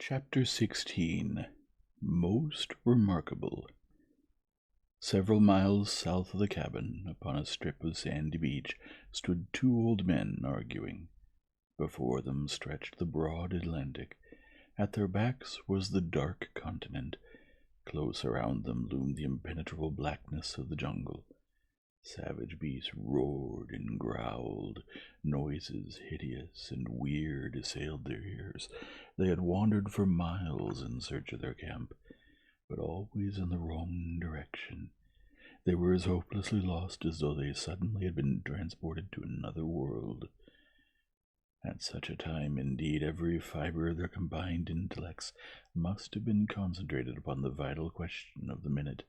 Chapter 16 Most Remarkable. Several miles south of the cabin, upon a strip of sandy beach, stood two old men arguing. Before them stretched the broad Atlantic. At their backs was the dark continent. Close around them loomed the impenetrable blackness of the jungle. Savage beasts roared and growled. Noises hideous and weird assailed their ears. They had wandered for miles in search of their camp, but always in the wrong direction. They were as hopelessly lost as though they suddenly had been transported to another world. At such a time, indeed, every fiber of their combined intellects must have been concentrated upon the vital question of the minute,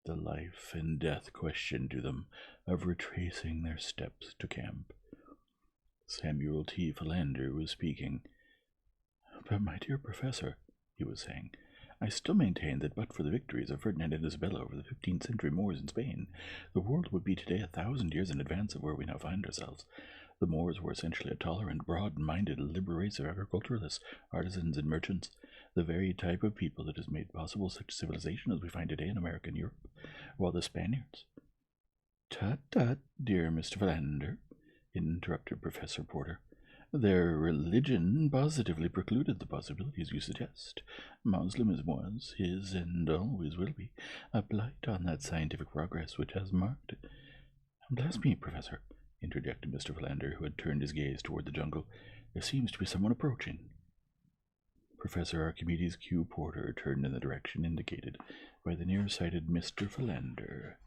the life and death question to them of retracing their steps to camp. Samuel T. Philander was speaking. "But, my dear Professor," he was saying, "I still maintain that but for the victories of Ferdinand and Isabella over the 15th century Moors in Spain, the world would be today 1,000 years in advance of where we now find ourselves. The Moors were essentially a tolerant, broad-minded, liberal race of agriculturalists, artisans, and merchants, the very type of people that has made possible such civilization as we find today in America and Europe, while the Spaniards—" "Tut, tut, dear Mr. Philander," interrupted Professor Porter. "Their religion positively precluded the possibilities you suggest. Moslemism was, is, and always will be, a blight on that scientific progress which has marked it." "Bless me, Professor," interjected Mr. Philander, who had turned his gaze toward the jungle. "There seems to be someone approaching." Professor Archimedes Q. Porter turned in the direction indicated by the nearsighted Mr. Philander.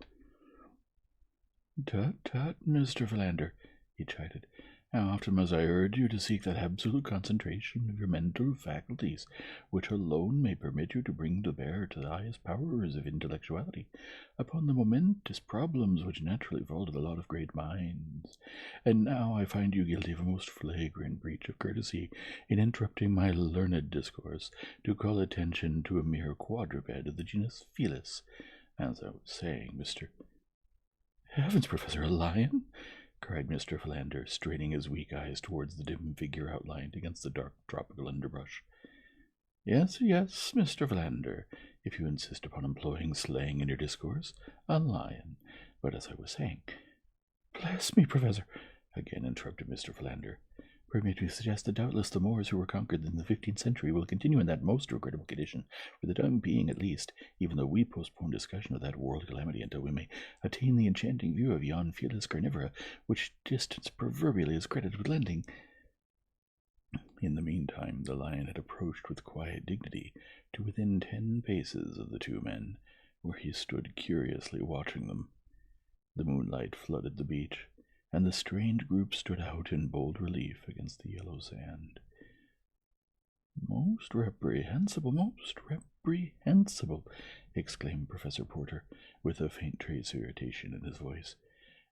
"Tut, tut, Mr. Philander," he chided. "How often must I urge you to seek that absolute concentration of your mental faculties, which alone may permit you to bring to bear to the highest powers of intellectuality upon the momentous problems which naturally fall to the lot of great minds. And now I find you guilty of a most flagrant breach of courtesy in interrupting my learned discourse to call attention to a mere quadruped of the genus Felis. As I was saying, Mr. "Heavens, Professor, a lion?" cried Mr. Philander, straining his weak eyes towards the dim figure outlined against the dark tropical underbrush. "Yes, yes, Mr. Philander, if you insist upon employing slang in your discourse, a lion. But as I was saying—" "Bless me, Professor," again interrupted Mr. Philander. "Permit me to suggest that doubtless the Moors who were conquered in the 15th century will continue in that most regrettable condition, for the time being at least, even though we postpone discussion of that world calamity until we may attain the enchanting view of yon fearless carnivora, which distance proverbially is credited with lending." In the meantime, the lion had approached with quiet dignity to within 10 paces of the two men, where he stood curiously watching them. The moonlight flooded the beach, and the strange group stood out in bold relief against the yellow sand. "Most reprehensible, most reprehensible!" exclaimed Professor Porter, with a faint trace of irritation in his voice.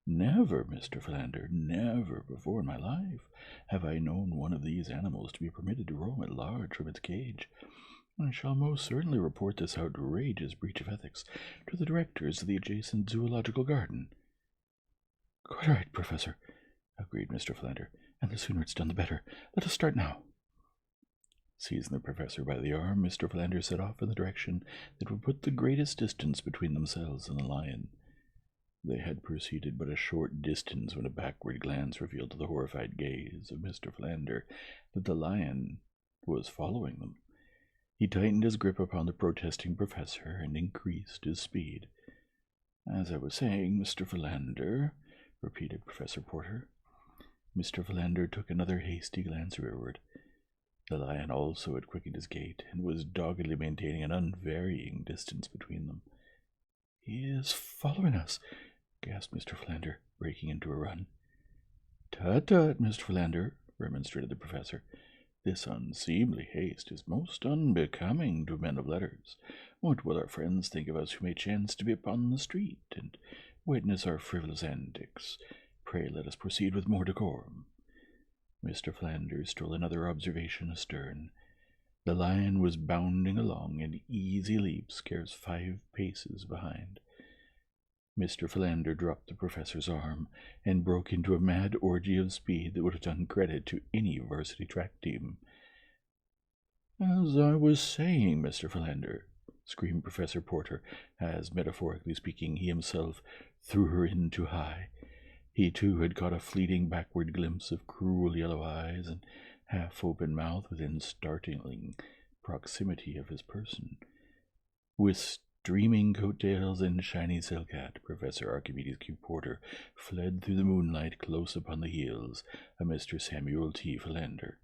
"Never, Mr. Philander, never before in my life have I known one of these animals to be permitted to roam at large from its cage. I shall most certainly report this outrageous breach of ethics to the directors of the adjacent zoological garden." "Quite right, Professor," agreed Mr. Philander, "and the sooner it's done the better. Let us start now." Seizing the Professor by the arm, Mr. Philander set off in the direction that would put the greatest distance between themselves and the lion. They had proceeded but a short distance when a backward glance revealed to the horrified gaze of Mr. Philander that the lion was following them. He tightened his grip upon the protesting Professor and increased his speed. "As I was saying, Mr. Philander," repeated Professor Porter. Mr. Philander took another hasty glance rearward. The lion also had quickened his gait, and was doggedly maintaining an unvarying distance between them. "He is following us," gasped Mr. Philander, breaking into a run. "Tut, tut, Mr. Philander," remonstrated the Professor. "This unseemly haste is most unbecoming to men of letters. What will our friends think of us who may chance to be upon the street, and witness our frivolous antics? Pray let us proceed with more decorum." Mr. Philander stole another observation astern. The lion was bounding along in easy leaps, scarce 5 paces behind. Mr. Philander dropped the Professor's arm and broke into a mad orgy of speed that would have done credit to any varsity track team. "As I was saying, Mr. Philander," screamed Professor Porter, as, metaphorically speaking, he himself threw her in too high. He, too, had caught a fleeting backward glimpse of cruel yellow eyes and half-open mouth within startling proximity of his person. With streaming coat-tails and shiny silk hat, Professor Archimedes Q. Porter fled through the moonlight close upon the heels of Mr. Samuel T. Philander.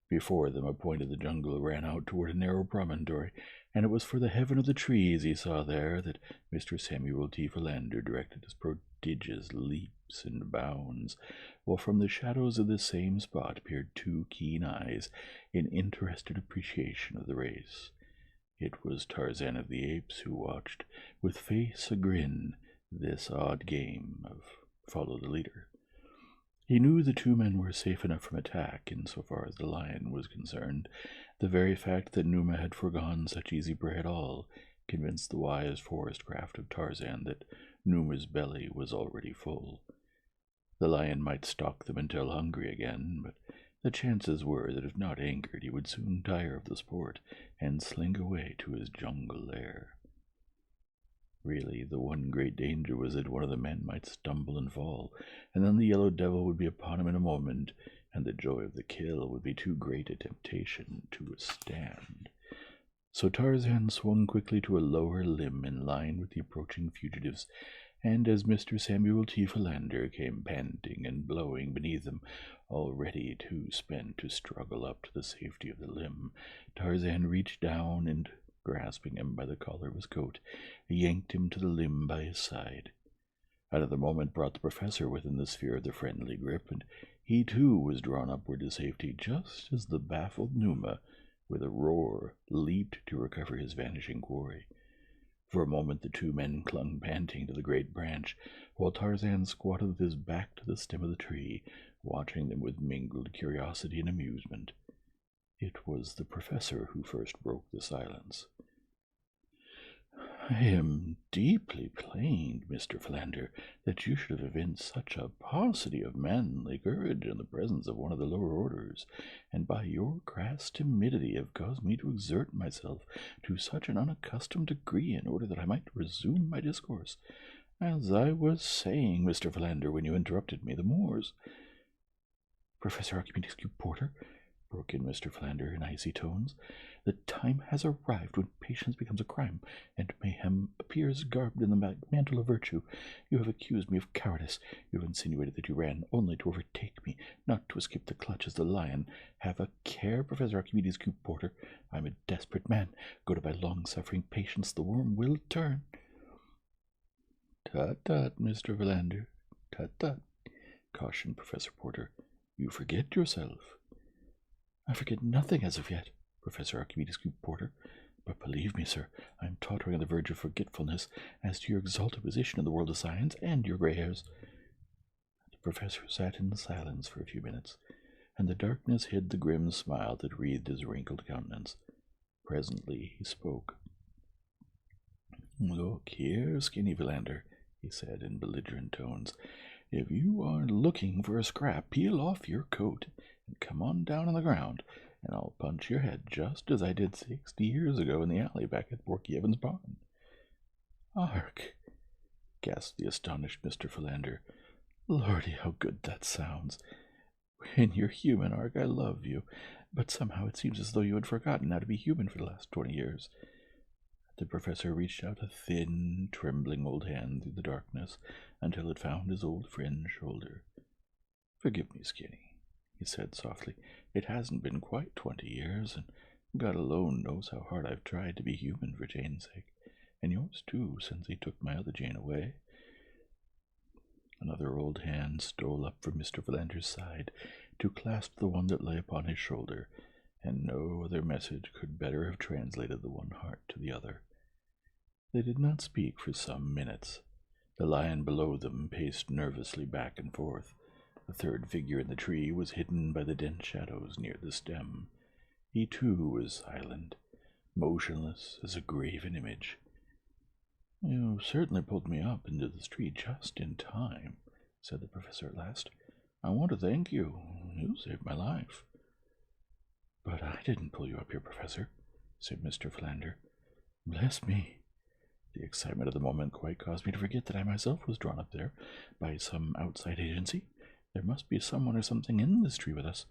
Before them, a point of the jungle ran out toward a narrow promontory, and it was for the heaven of the trees he saw there that Mr. Samuel T. Philander directed his prodigious leaps and bounds, while from the shadows of this same spot peered two keen eyes in interested appreciation of the race. It was Tarzan of the Apes who watched, with face a-grin, this odd game of follow the leader. He knew the two men were safe enough from attack, in so far as the lion was concerned. The very fact that Numa had foregone such easy prey at all convinced the wise forest craft of Tarzan that Numa's belly was already full. The lion might stalk them until hungry again, but the chances were that if not angered, he would soon tire of the sport and slink away to his jungle lair. Really, the one great danger was that one of the men might stumble and fall, and then the yellow devil would be upon him in a moment, and the joy of the kill would be too great a temptation to withstand. So Tarzan swung quickly to a lower limb in line with the approaching fugitives, and as Mr. Samuel T. Philander came panting and blowing beneath him, already too spent to struggle up to the safety of the limb, Tarzan reached down and, grasping him by the collar of his coat, yanked him to the limb by his side. Another moment brought the professor within the sphere of the friendly grip, and he too was drawn upward to safety, just as the baffled Numa, with a roar, leaped to recover his vanishing quarry. For a moment the two men clung panting to the great branch, while Tarzan squatted with his back to the stem of the tree, watching them with mingled curiosity and amusement. It was the professor who first broke the silence. "I am deeply pained, Mr. Philander, that you should have evinced such a paucity of manly courage in the presence of one of the lower orders, and by your crass timidity have caused me to exert myself to such an unaccustomed degree in order that I might resume my discourse. As I was saying, Mr. Philander, when you interrupted me, the Moors—" "Professor Archimedes Q. Porter," broke in Mr. Philander in icy tones, "the time has arrived when patience becomes a crime, and mayhem appears garbed in the mantle of virtue. You have accused me of cowardice. You have insinuated that you ran only to overtake me, not to escape the clutches of the lion. Have a care, Professor Archimedes Q. Porter. I am a desperate man. Go to my long-suffering patience. The worm will turn." "Tut-tut, Mr. Philander, tut-tut," cautioned Professor Porter. "You forget yourself." "I forget nothing as of yet, Professor Archimedes Q. Porter. But believe me, sir, I am tottering on the verge of forgetfulness as to your exalted position in the world of science and your gray hairs." The professor sat in silence for a few minutes, and the darkness hid the grim smile that wreathed his wrinkled countenance. Presently he spoke. "Look here, Skinny Philander," he said in belligerent tones. "If you are looking for a scrap, peel off your coat and come on down on the ground, and I'll punch your head just as I did 60 years ago in the alley back at Porky Evans' barn." "Ark!" gasped the astonished Mr. Philander. "Lordy, how good that sounds! When you're human, Ark, I love you, but somehow it seems as though you had forgotten how to be human for the last 20 years. The professor reached out a thin, trembling old hand through the darkness until it found his old friend's shoulder. "Forgive me, Skinny," he said softly. "It hasn't been quite 20 years, and God alone knows how hard I've tried to be human for Jane's sake, and yours too, since he took my other Jane away." Another old hand stole up from Mr. Philander's side to clasp the one that lay upon his shoulder, and no other message could better have translated the one heart to the other. They did not speak for some minutes. The lion below them paced nervously back and forth. The third figure in the tree was hidden by the dense shadows near the stem. He too was silent, motionless as a graven image. "You certainly pulled me up into the street just in time," said the professor at last. "I want to thank you. You saved my life." "But I didn't pull you up here, Professor," said Mr. Philander. "Bless me. The excitement of the moment quite caused me to forget that I myself was drawn up there by some outside agency. There must be someone or something in this tree with us."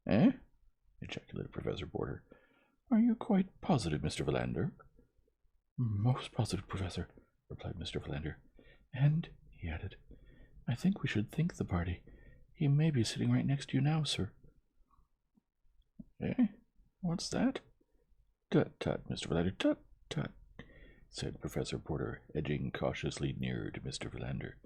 "Eh?" ejaculated Professor Porter. "Are you quite positive, Mr. Philander?" "Most positive, Professor," replied Mr. Philander. "And," he added, "I think we should think the party. He may be sitting right next to you now, sir." "Eh? What's that?" "Tut, tut, Mr. Philander, tut, tut," said Professor Porter, edging cautiously nearer to Mr. Philander.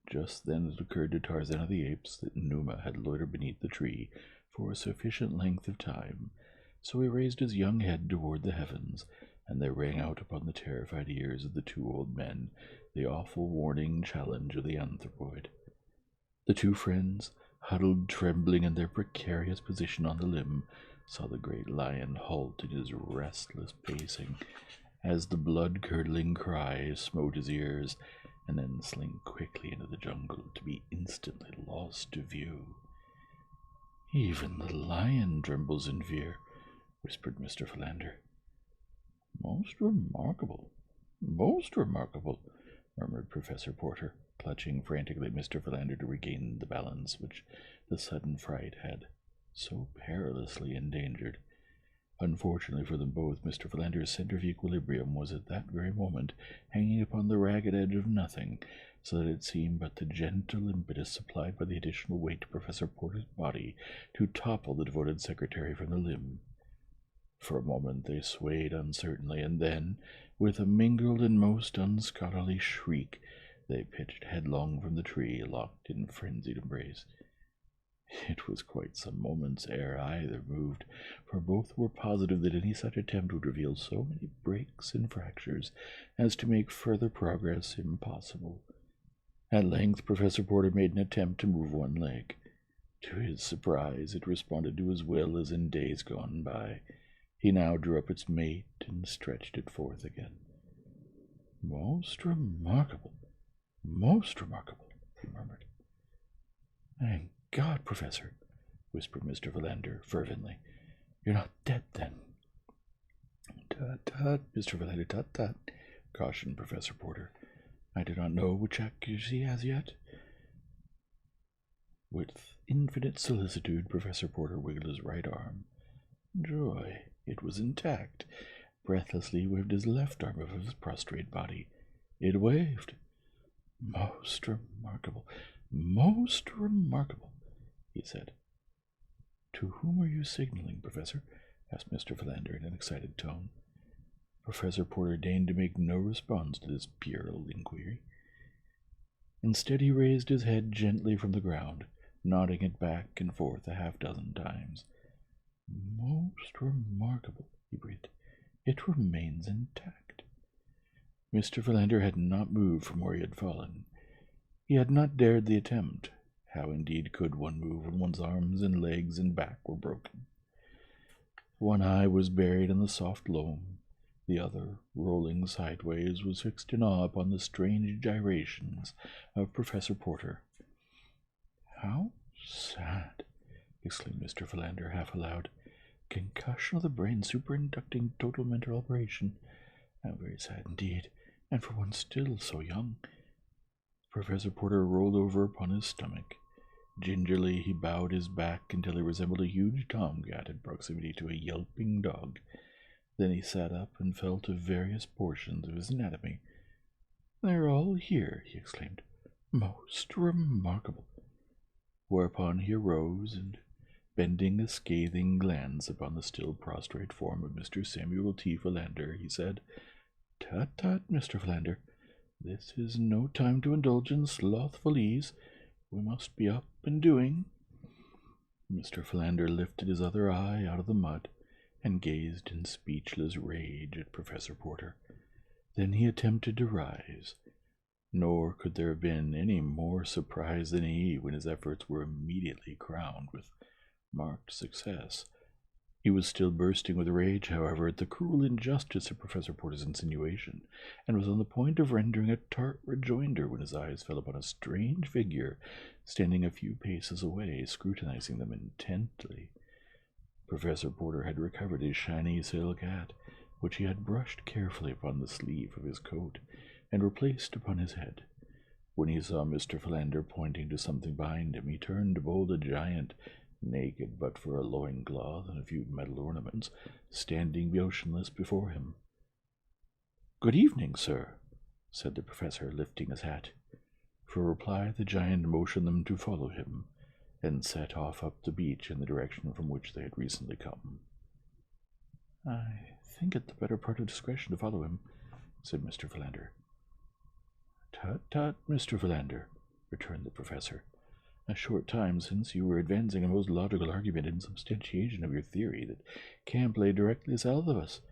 Just then it occurred to Tarzan of the Apes that Numa had loitered beneath the tree for a sufficient length of time, so he raised his young head toward the heavens, and there rang out upon the terrified ears of the two old men the awful warning challenge of the anthropoid. The two friends, huddled trembling in their precarious position on the limb, saw the great lion halt in his restless pacing as the blood-curdling cry smote his ears, and then slink quickly into the jungle to be instantly lost to view. "Even the lion trembles in fear," whispered Mr. Philander. "Most remarkable, most remarkable," murmured Professor Porter, clutching frantically at Mr. Philander to regain the balance which the sudden fright had so perilously endangered. Unfortunately for them both, Mr. Philander's center of equilibrium was at that very moment hanging upon the ragged edge of nothing, so that it seemed but the gentle impetus supplied by the additional weight to Professor Porter's body to topple the devoted secretary from the limb. For a moment they swayed uncertainly, and then, with a mingled and most unscholarly shriek, they pitched headlong from the tree, locked in frenzied embrace. It was quite some moments ere either moved, for both were positive that any such attempt would reveal so many breaks and fractures as to make further progress impossible. At length Professor Porter made an attempt to move one leg. To his surprise, it responded to his will as in days gone by. He now drew up its mate and stretched it forth again. "Most remarkable, he murmured. "Thank God, Professor," whispered Mr. Philander fervently. "You're not dead, then?" "Tut, tut, Mr. Philander, tut, tut," cautioned Professor Porter. "I do not know which accuracy as yet." With infinite solicitude, Professor Porter wiggled his right arm. Joy! It was intact. Breathlessly he waved his left arm above his prostrate body. It waved. "Most remarkable, he said. "To whom are you signaling, Professor?" asked Mr. Philander in an excited tone. Professor Porter deigned to make no response to this puerile inquiry. Instead, he raised his head gently from the ground, nodding it back and forth a half-dozen times. "Most remarkable," he breathed. "It remains intact." Mr. Philander had not moved from where he had fallen. He had not dared the attempt. How indeed could one move when one's arms and legs and back were broken? One eye was buried in the soft loam. The other, rolling sideways, was fixed in awe upon the strange gyrations of Professor Porter. "How sad!" exclaimed Mr. Philander, half aloud. "Concussion of the brain superinducting total mental operation. How very sad indeed, and for one still so young." Professor Porter rolled over upon his stomach. Gingerly he bowed his back until he resembled a huge tomcat in proximity to a yelping dog. Then he sat up and felt of various portions of his anatomy. "They're all here," he exclaimed. "Most remarkable." Whereupon he arose, and, bending a scathing glance upon the still prostrate form of Mr. Samuel T. Philander, he said, "Tut, tut, Mr. Philander. This is no time to indulge in slothful ease. We must be up and doing." Mr. Philander lifted his other eye out of the mud and gazed in speechless rage at Professor Porter. Then he attempted to rise. Nor could there have been any more surprise than he when his efforts were immediately crowned with marked success. He was still bursting with rage, however, at the cruel injustice of Professor Porter's insinuation, and was on the point of rendering a tart rejoinder when his eyes fell upon a strange figure standing a few paces away, scrutinizing them intently. Professor Porter had recovered his shiny silk hat, which he had brushed carefully upon the sleeve of his coat, and replaced upon his head. When he saw Mr. Philander pointing to something behind him, he turned to behold a giant, naked but for a loin-cloth and a few metal ornaments, standing motionless before him. "Good evening, sir," said the professor, lifting his hat. For reply, the giant motioned them to follow him, and set off up the beach in the direction from which they had recently come. "I think it the better part of discretion to follow him," said Mr. Philander. "Tut, tut, Mr. Philander," returned the professor. "A short time since you were advancing a most logical argument in substantiation of your theory that camp lay directly south of us.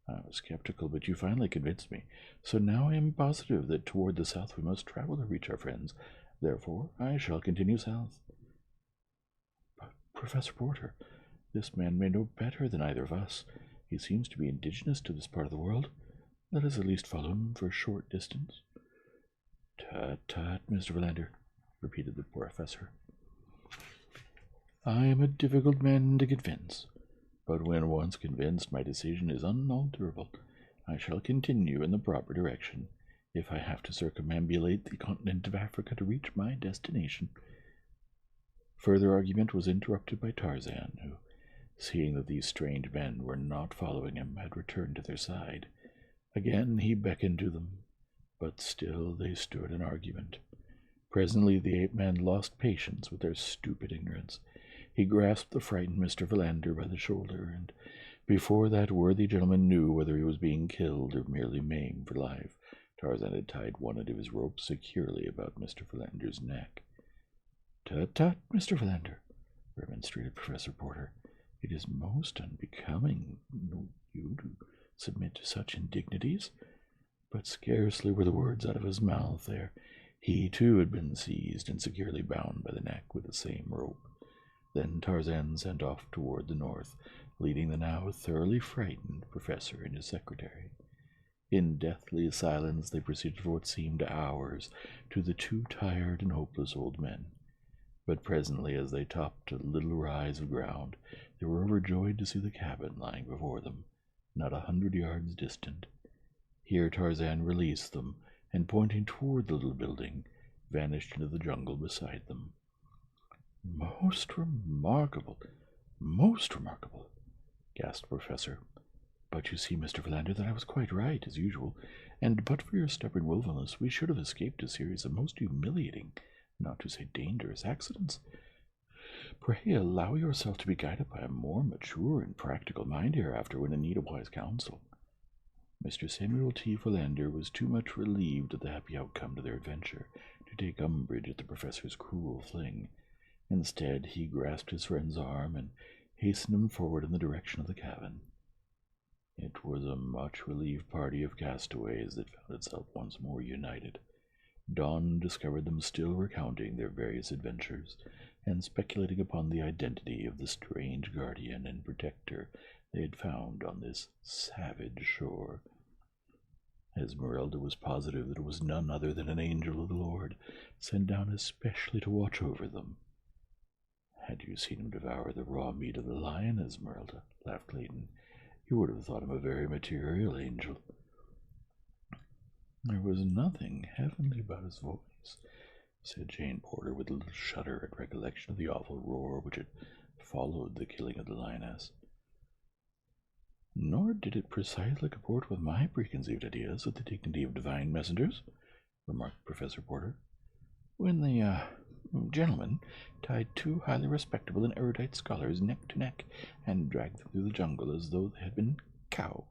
I was skeptical, but you finally convinced me, so now I am positive that toward the south we must travel to reach our friends. Therefore, I shall continue south." "But, Professor Porter, this man may know better than either of us. He seems to be indigenous to this part of the world. Let us at least follow him for a short distance." "Tut, tut, Mr. Philander," repeated the professor. "I am a difficult man to convince, but when once convinced, my decision is unalterable. I shall continue in the proper direction, if I have to circumambulate the continent of Africa to reach my destination." Further argument was interrupted by Tarzan, who, seeing that these strange men were not following him, had returned to their side. Again he beckoned to them, but still they stood in argument. Presently the ape-man lost patience with their stupid ignorance. He grasped the frightened Mr. Philander by the shoulder, and before that worthy gentleman knew whether he was being killed or merely maimed for life, Tarzan had tied one end of his rope securely about Mr. Philander's neck. "Tut, tut, Mr. Philander," remonstrated Professor Porter. "It is most unbecoming you to submit to such indignities." But scarcely were the words out of his mouth ere he too had been seized and securely bound by the neck with the same rope. Then Tarzan sent off toward the north, leading the now thoroughly frightened professor and his secretary. In deathly silence they proceeded for what seemed hours to the two tired and hopeless old men. But presently, as they topped a little rise of ground, they were overjoyed to see the cabin lying before them, not 100 yards distant. Here Tarzan released them, and pointing toward the little building, vanished into the jungle beside them. "Most remarkable, gasped the professor. "But you see, Mr. Philander, that I was quite right, as usual, and but for your stubborn willfulness, we should have escaped a series of most humiliating, not to say dangerous, accidents. Pray allow yourself to be guided by a more mature and practical mind hereafter when in need of wise counsel." Mr. Samuel T. Philander was too much relieved at the happy outcome to their adventure to take umbrage at the professor's cruel fling. Instead, he grasped his friend's arm and hastened him forward in the direction of the cabin. It was a much relieved party of castaways that found itself once more united. Dawn discovered them still recounting their various adventures, and speculating upon the identity of the strange guardian and protector they had found on this savage shore. Esmeralda was positive that it was none other than an angel of the Lord, sent down especially to watch over them. "Had you seen him devour the raw meat of the lion, Esmeralda," laughed Clayton, "you would have thought him a very material angel." "There was nothing heavenly about his voice," said Jane Porter with a little shudder at recollection of the awful roar which had followed the killing of the lioness. "Nor did it precisely comport with my preconceived ideas of the dignity of divine messengers," remarked Professor Porter. "When the gentleman tied two highly respectable and erudite scholars neck to neck and dragged them through the jungle as though they had been cows."